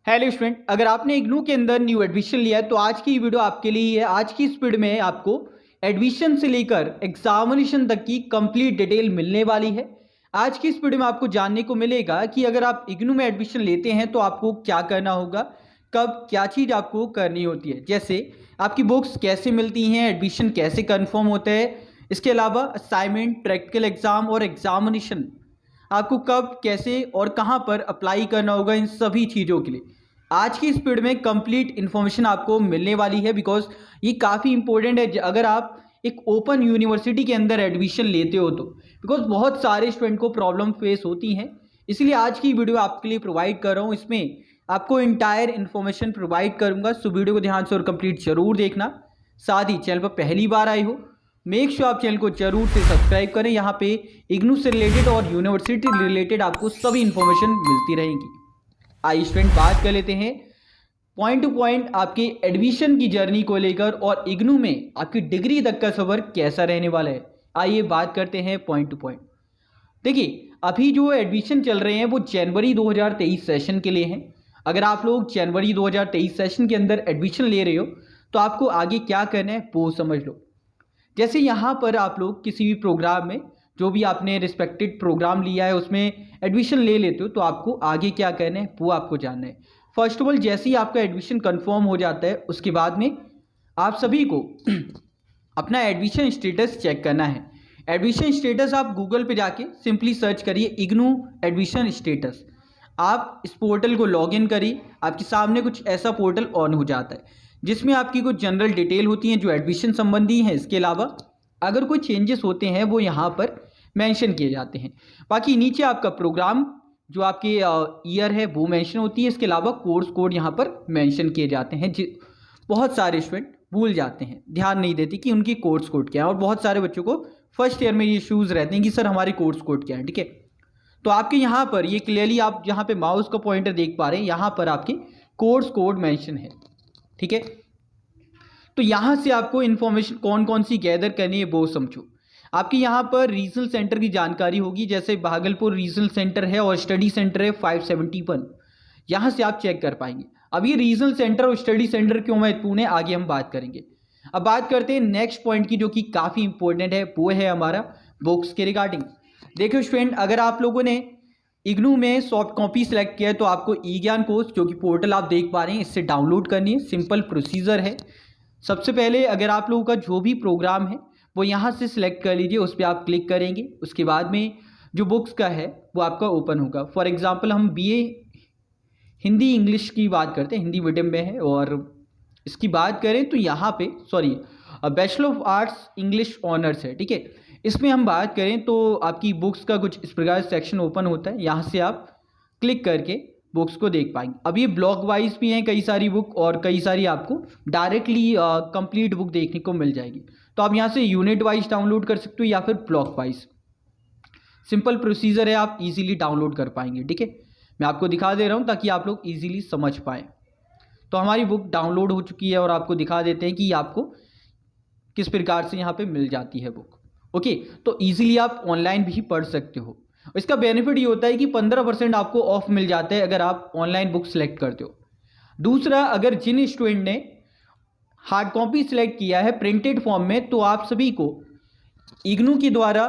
Hello student, अगर आपने इग्नू के अंदर न्यू एडमिशन लिया है तो आज की वीडियो आपके लिए ही है। आज की इस वीडियो में आपको एडमिशन से लेकर एग्जामिनेशन तक की कंप्लीट डिटेल मिलने वाली है। आज की इस वीडियो में आपको जानने को मिलेगा कि अगर आप इग्नू में एडमिशन लेते हैं तो आपको क्या करना होगा, कब क्या चीज़ आपको करनी होती है, जैसे आपकी बुक्स कैसे मिलती हैं, एडमिशन कैसे कन्फर्म होता है, इसके अलावा असाइनमेंट, प्रैक्टिकल एग्जाम और एग्जामिनेशन आपको कब, कैसे और कहाँ पर अप्लाई करना होगा, इन सभी चीज़ों के लिए आज की इस पीरियड में कंप्लीट इन्फॉर्मेशन आपको मिलने वाली है। बिकॉज ये काफ़ी इंपॉर्टेंट है अगर आप एक ओपन यूनिवर्सिटी के अंदर एडमिशन लेते हो तो, बिकॉज बहुत सारे स्टूडेंट को प्रॉब्लम फेस होती हैं। इसलिए आज की वीडियो आपके लिए प्रोवाइड कर रहा हूँ। इसमें आपको इंटायर इन्फॉर्मेशन प्रोवाइड करूँगा, सो वीडियो को ध्यान से और कंप्लीट जरूर देखना। साथ ही चैनल पर पहली बार आए हो मेक श्योर आप चैनल को जरूर से सब्सक्राइब करें। यहाँ पे इग्नू से रिलेटेड और यूनिवर्सिटी रिलेटेड आपको सभी इंफॉर्मेशन मिलती रहेंगी। आइए स्टूडेंट बात कर लेते हैं पॉइंट टू पॉइंट आपके एडमिशन की जर्नी को लेकर और इग्नू में आपकी डिग्री तक का सफर कैसा रहने वाला है। आइए बात करते हैं पॉइंट टू पॉइंट। देखिए, अभी जो एडमिशन चल रहे हैं वो जनवरी 2023 सेशन के लिए हैं। अगर आप लोग जनवरी 2023 सेशन के अंदर एडमिशन ले रहे हो तो आपको आगे क्या करना है वो समझ लो। जैसे यहाँ पर आप लोग किसी भी प्रोग्राम में, जो भी आपने रिस्पेक्टेड प्रोग्राम लिया है उसमें एडमिशन ले लेते हो तो आपको आगे क्या करना है वो आपको जानना है। फर्स्ट ऑफ ऑल, जैसे ही आपका एडमिशन कंफर्म हो जाता है उसके बाद में आप सभी को अपना एडमिशन स्टेटस चेक करना है। एडमिशन स्टेटस आप गूगल पे जाके सिंपली सर्च करिए इग्नू एडमिशन स्टेटस। आप इस पोर्टल को लॉगिन करिए, आपके सामने कुछ ऐसा पोर्टल ऑन हो जाता है जिसमें आपकी कुछ जनरल डिटेल होती हैं जो एडमिशन संबंधी हैं। इसके अलावा अगर कोई चेंजेस होते हैं वो यहाँ पर मेंशन किए जाते हैं। बाकी नीचे आपका प्रोग्राम जो आपके ईयर है वो मेंशन होती है। इसके अलावा कोर्स कोड यहाँ पर मेंशन किए जाते हैं। बहुत सारे स्टूडेंट भूल जाते हैं, ध्यान नहीं देते कि उनकी कोर्स कोड क्या है, और बहुत सारे बच्चों को फर्स्ट ईयर में ये इश्यूज़ रहते हैं कि सर हमारे कोर्स कोड क्या है। ठीक है, तो आपके यहाँ पर ये क्लियरली आप जहाँ पे माउस का पॉइंटर देख पा रहे हैं यहाँ पर आपके कोर्स कोड मेंशन है। ठीक है, तो यहाँ से आपको इन्फॉर्मेशन कौन कौन सी गैदर करनी है वो समझो। आपके यहाँ पर रीजनल सेंटर की जानकारी होगी, जैसे भागलपुर रीजनल सेंटर है और स्टडी सेंटर है 571। यहाँ से आप चेक कर पाएंगे। अब ये रीजनल सेंटर और स्टडी सेंटर क्यों महत्वपूर्ण है आगे हम बात करेंगे। अब बात करते हैं नेक्स्ट पॉइंट की, जो कि काफ़ी इंपॉर्टेंट है, वो है हमारा बुक्स के रिगार्डिंग। देखो स्टूडेंट, अगर आप लोगों ने इग्नू में सॉफ्ट कॉपी सेलेक्ट किया है तो आपको ई ज्ञान कोर्स, जो कि पोर्टल आप देख पा रहे हैं, इससे डाउनलोड करनी है। सिंपल प्रोसीजर है। सबसे पहले अगर आप लोगों का जो भी प्रोग्राम है वो यहाँ से सिलेक्ट कर लीजिए, उस पर आप क्लिक करेंगे। उसके बाद में जो बुक्स का है वो आपका ओपन होगा। फॉर एग्जांपल हम बीए हिंदी इंग्लिश की बात करते हैं, हिंदी मीडियम में है, और इसकी बात करें तो यहाँ पे bachelor of arts English honours है। ठीक है, इसमें हम बात करें तो आपकी बुक्स का कुछ इस प्रकार सेक्शन ओपन होता है। यहाँ से आप क्लिक करके बुक्स को देख पाएंगे। अब ये ब्लॉक वाइज भी हैं कई सारी बुक, और कई सारी आपको डायरेक्टली कंप्लीट बुक देखने को मिल जाएगी। तो आप यहाँ से यूनिट वाइज डाउनलोड कर सकते हो या फिर ब्लॉक वाइज। सिंपल प्रोसीजर है, आप इजीली डाउनलोड कर पाएंगे। ठीक है, मैं आपको दिखा दे रहा हूँ ताकि आप लोग इजीली समझ पाएँ। तो हमारी बुक डाउनलोड हो चुकी है और आपको दिखा देते हैं कि आपको किस प्रकार से यहाँ पे मिल जाती है बुक। ओके, तो ईजिली आप ऑनलाइन भी पढ़ सकते हो। इसका बेनिफिट ये होता है कि 15% आपको ऑफ मिल जाता है अगर आप ऑनलाइन बुक सेलेक्ट करते हो। दूसरा, अगर जिन स्टूडेंट ने हार्ड कॉपी सेलेक्ट किया है प्रिंटेड फॉर्म में, तो आप सभी को इग्नू के द्वारा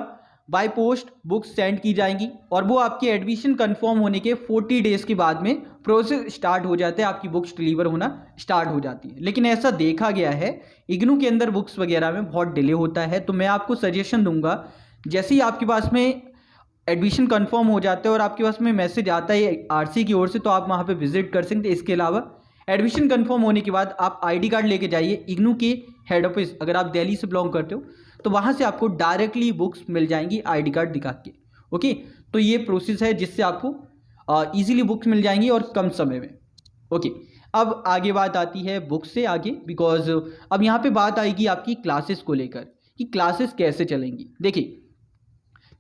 बाय पोस्ट बुक्स सेंड की जाएंगी और वो आपके एडमिशन कंफर्म होने के 40 डेज के बाद में प्रोसेस स्टार्ट हो जाता है, आपकी बुक्स डिलीवर होना स्टार्ट हो जाती है। लेकिन ऐसा देखा गया है इग्नू के अंदर बुक्स वगैरह में बहुत डिले होता है। तो मैं आपको सजेशन दूंगा, जैसे ही आपके पास में एडमिशन कंफर्म हो जाता है और आपके पास में मैसेज आता है आरसी की ओर से, तो आप वहाँ पे विजिट कर सकते हैं। इसके अलावा एडमिशन कंफर्म होने के बाद आप आईडी कार्ड लेके जाइए इग्नू के हेड ऑफिस। अगर आप दिल्ली से बिलोंग करते हो तो वहाँ से आपको डायरेक्टली बुक्स मिल जाएंगी आईडी कार्ड दिखा के। ओके, तो ये प्रोसेस है जिससे आपको ईजिली बुक्स मिल जाएंगी और कम समय में। ओके, अब आगे बात आती है बुक्स से आगे, बिकॉज अब यहाँ पे बात आएगी आपकी क्लासेस को लेकर कि क्लासेस कैसे चलेंगी। देखिए,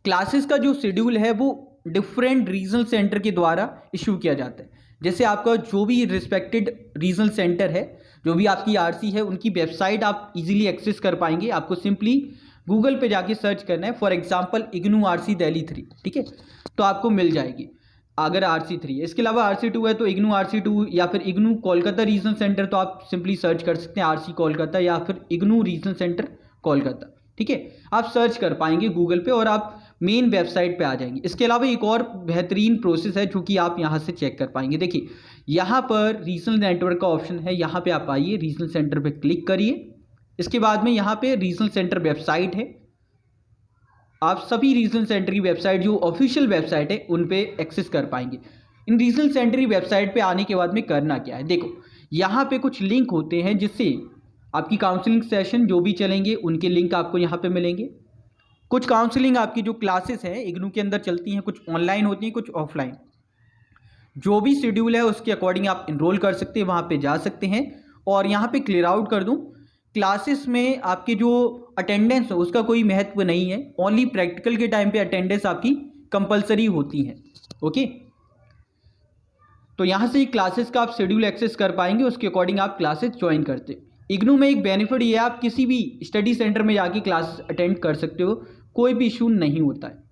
क्लासेस का जो शेड्यूल है वो डिफरेंट रीजनल सेंटर के द्वारा इशू किया जाता है। जैसे आपका जो भी रिस्पेक्टेड रीजनल सेंटर है, जो भी आपकी आरसी है, उनकी वेबसाइट आप इजीली एक्सेस कर पाएंगे। आपको सिंपली गूगल पे जाके सर्च करना है, for example IGNOU RC Delhi 3। ठीक है, तो आपको मिल जाएगी। अगर RC3 है। इसके अलावा RC2 है तो इग्नू RC2 या फिर इग्नू कोलकाता रीजनल सेंटर, तो आप सिंपली सर्च कर सकते हैं RC कोलकाता या फिर इग्नू रीजनल सेंटर कोलकाता। ठीक है, आप सर्च कर पाएंगे गूगल पे और आप मेन वेबसाइट पे आ जाएंगे। इसके अलावा एक और बेहतरीन प्रोसेस है जो कि आप यहाँ से चेक कर पाएंगे। देखिए यहाँ पर रीजनल नेटवर्क का ऑप्शन है, यहाँ पे आप आइए, रीजनल सेंटर पे क्लिक करिए। इसके बाद में यहाँ पे रीजनल सेंटर वेबसाइट है, आप सभी रीजनल सेंटर की वेबसाइट जो ऑफिशियल वेबसाइट है उन पे एक्सेस कर पाएंगे। इन रीजनल सेंटर की वेबसाइट पे आने के बाद में करना क्या है, देखो यहाँ पे कुछ लिंक होते हैं जिससे आपकी काउंसलिंग सेशन जो भी चलेंगे उनके लिंक आपको यहाँ पे मिलेंगे। कुछ काउंसलिंग आपकी जो क्लासेस हैं इग्नू के अंदर चलती हैं, कुछ ऑनलाइन होती हैं, कुछ ऑफलाइन। जो भी शेड्यूल है उसके अकॉर्डिंग आप इनरोल कर सकते हैं, वहाँ पे जा सकते हैं। और यहाँ पे क्लियर आउट कर दूँ, क्लासेस में आपके जो अटेंडेंस है उसका कोई महत्व नहीं है, ओनली प्रैक्टिकल के टाइम पे अटेंडेंस आपकी कंपलसरी होती है। ओके, तो यहाँ से क्लासेस का आप शेड्यूल एक्सेस कर पाएंगे, उसके अकॉर्डिंग आप क्लासेस ज्वाइन करते हैं। इग्नू में एक बेनिफिट ये है, आप किसी भी स्टडी सेंटर में जाके क्लास अटेंड कर सकते हो, कोई भी इशू नहीं होता है।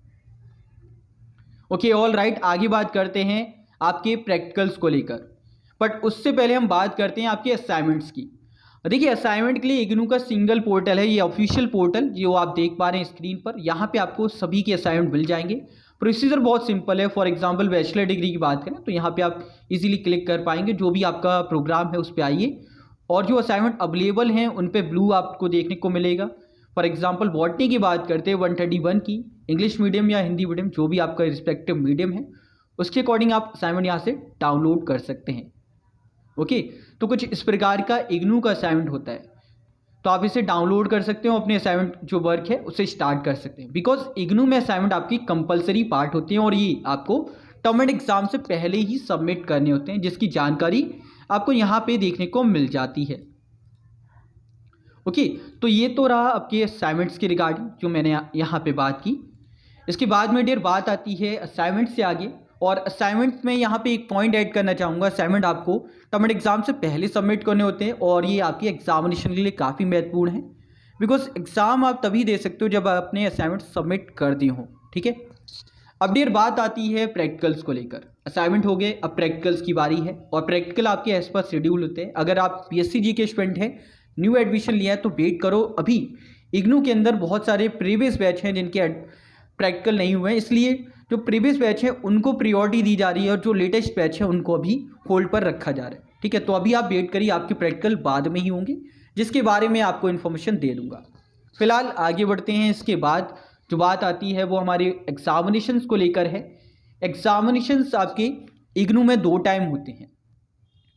ओके, ऑल राइट, आगे बात करते हैं आपके प्रैक्टिकल्स को लेकर, बट उससे पहले हम बात करते हैं आपके असाइनमेंट्स की। देखिए असाइनमेंट के लिए इग्नू का सिंगल पोर्टल है, ये ऑफिशियल पोर्टल जो आप देख पा रहे हैं स्क्रीन पर। यहाँ पे आपको सभी के असाइनमेंट मिल जाएंगे। प्रोसीजर बहुत सिंपल है। फॉर एग्जांपल बैचलर डिग्री की बात करें तो यहाँ पे आप इजीली क्लिक कर पाएंगे, जो भी आपका प्रोग्राम है उस पर आइए और जो असाइनमेंट अवेलेबल हैं उन पे ब्लू आपको देखने को मिलेगा। फॉर एग्जांपल बॉटनी की बात करते हैं 131 की, इंग्लिश मीडियम या हिंदी मीडियम जो भी आपका रिस्पेक्टिव मीडियम है उसके अकॉर्डिंग आप असाइनमेंट यहाँ से डाउनलोड कर सकते हैं। ओके, तो कुछ इस प्रकार का इग्नू का असाइनमेंट होता है, तो आप इसे डाउनलोड कर सकते हो, अपने असाइनमेंट जो वर्क है उसे स्टार्ट कर सकते हैं। बिकॉज इग्नू में असाइनमेंट आपकी कंपलसरी पार्ट होती हैं और ये आपको टर्म एंड एग्जाम से पहले ही सबमिट करने होते हैं, जिसकी जानकारी आपको यहाँ पे देखने को मिल जाती है। ओके, तो ये तो रहा आपके असाइनमेंट्स के रिगार्डिंग जो मैंने यहाँ पे बात की। इसके बाद में डियर बात आती है असाइनमेंट से आगे, और असाइनमेंट में यहाँ पे एक पॉइंट ऐड करना चाहूँगा। असाइनमेंट आपको टर्म एंड एग्जाम से पहले सबमिट करने होते हैं और ये आपकी एग्जामिनेशन के लिए काफ़ी महत्वपूर्ण है, बिकॉज एग्ज़ाम आप तभी दे सकते हो जब आप अपने असाइनमेंट सबमिट कर दिए हों। ठीक है, अब डियर बात आती है प्रैक्टिकल्स को लेकर। असाइनमेंट हो गए, अब प्रैक्टिकल्स की बारी है और प्रैक्टिकल आपके एज पर शेड्यूल होते हैं। अगर आप PSC जी के स्टूडेंट हैं, न्यू एडमिशन लिया है तो वेट करो, अभी इग्नू के अंदर बहुत सारे प्रीवियस बैच हैं जिनके प्रैक्टिकल नहीं हुए हैं, इसलिए जो प्रीवियस बैच है उनको प्रायोरिटी दी जा रही है और जो लेटेस्ट बैच है उनको अभी होल्ड पर रखा जा रहा है। ठीक है, तो अभी आप वेट करिए, आपके प्रैक्टिकल बाद में ही होंगे जिसके बारे में आपको इन्फॉर्मेशन दे दूंगा। फिलहाल आगे बढ़ते हैं। इसके बाद जो बात आती है वो हमारे एग्जामिनेशंस को लेकर है। एग्जामिनेशंस आपके इग्नू में 2 टाइम होते हैं,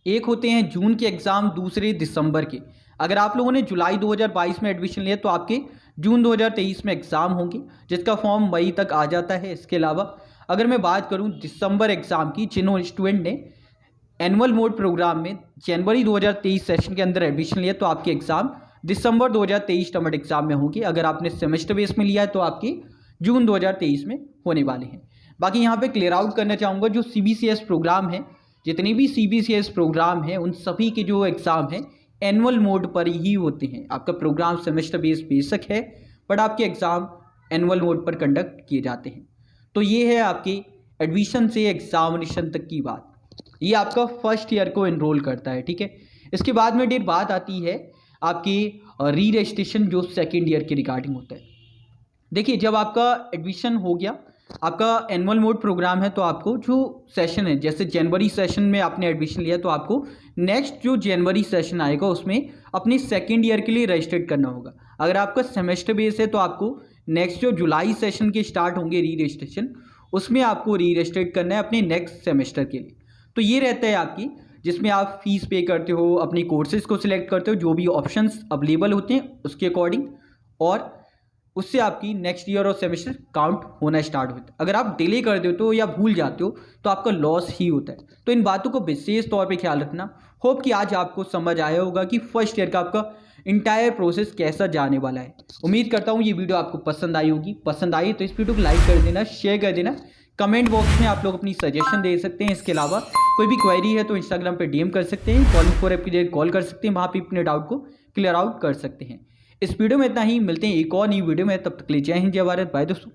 एक होते हैं जून के एग्ज़ाम, दूसरे दिसंबर के। अगर आप लोगों ने जुलाई 2022 में एडमिशन लिया तो आपके जून 2023 में एग्ज़ाम होंगे, जिसका फॉर्म मई तक आ जाता है। इसके अलावा अगर मैं बात करूं दिसंबर एग्ज़ाम की, जिन्होंने स्टूडेंट ने एनुअल मोड प्रोग्राम में जनवरी 2023 सेशन के अंदर एडमिशन लिया तो आपके एग्ज़ाम दिसंबर 2023 टर्म एग्ज़ाम में होंगे। अगर आपने सेमेस्टर बेस में लिया है तो आपके जून 2023 में होने वाले हैं। बाकी यहाँ पे क्लियर आउट करना चाहूँगा, जो CBCS प्रोग्राम है, जितने भी CBCS प्रोग्राम हैं उन सभी के जो एग्ज़ाम हैं एनुअल मोड पर ही होते हैं। आपका प्रोग्राम सेमेस्टर बेस बेशक है, बट आपके एग्ज़ाम एनुअल मोड पर कंडक्ट किए जाते हैं। तो ये है आपके एडमिशन से एग्जामिनेशन तक की बात, ये आपका फर्स्ट ईयर को एनरोल करता है। ठीक है, इसके बाद में डेट बात आती है आपकी री रजिस्ट्रेशन जो सेकेंड ईयर के रिगार्डिंग होता है। देखिए जब आपका एडमिशन हो गया, आपका एनुअल मोड प्रोग्राम है, तो आपको जो सेशन है, जैसे जनवरी सेशन में आपने एडमिशन लिया तो आपको नेक्स्ट जो जनवरी सेशन आएगा उसमें अपने सेकेंड ईयर के लिए रजिस्टर्ड करना होगा। अगर आपका सेमेस्टर बेस है तो आपको नेक्स्ट जो जुलाई सेशन के स्टार्ट होंगे री रजिस्ट्रेशन, उसमें आपको री रजिस्टर्ड करना है अपने नेक्स्ट सेमेस्टर के लिए। तो ये रहता है आपकी, जिसमें आप फीस पे करते हो, अपनी कोर्सेज़ को सिलेक्ट करते हो, जो भी ऑप्शंस अवेलेबल होते हैं उसके अकॉर्डिंग, और उससे आपकी नेक्स्ट ईयर और सेमेस्टर काउंट होना स्टार्ट होता है। अगर आप डिले कर देते हो या भूल जाते हो तो आपका लॉस ही होता है। तो इन बातों को विशेष तौर पे ख्याल रखना। होप कि आज आपको समझ आया होगा कि फर्स्ट ईयर का आपका इंटायर प्रोसेस कैसा जाने वाला है। उम्मीद करता हूँ ये वीडियो आपको पसंद आई होगी। पसंद आई तो इस वीडियो को लाइक कर देना, शेयर कर देना, कमेंट बॉक्स में आप लोग अपनी सजेशन दे सकते हैं। इसके अलावा कोई भी क्वेरी है तो इंस्टाग्राम पर DM कर सकते हैं, कॉलिंग फॉर ऐप के लिए कॉल कर सकते हैं, वहाँ पर अपने डाउट को क्लियर आउट कर सकते हैं। इस वीडियो में इतना ही, मिलते हैं एक और नई वीडियो में, तब तक के लिए जय हिंद जय भारत, बाय दोस्तों।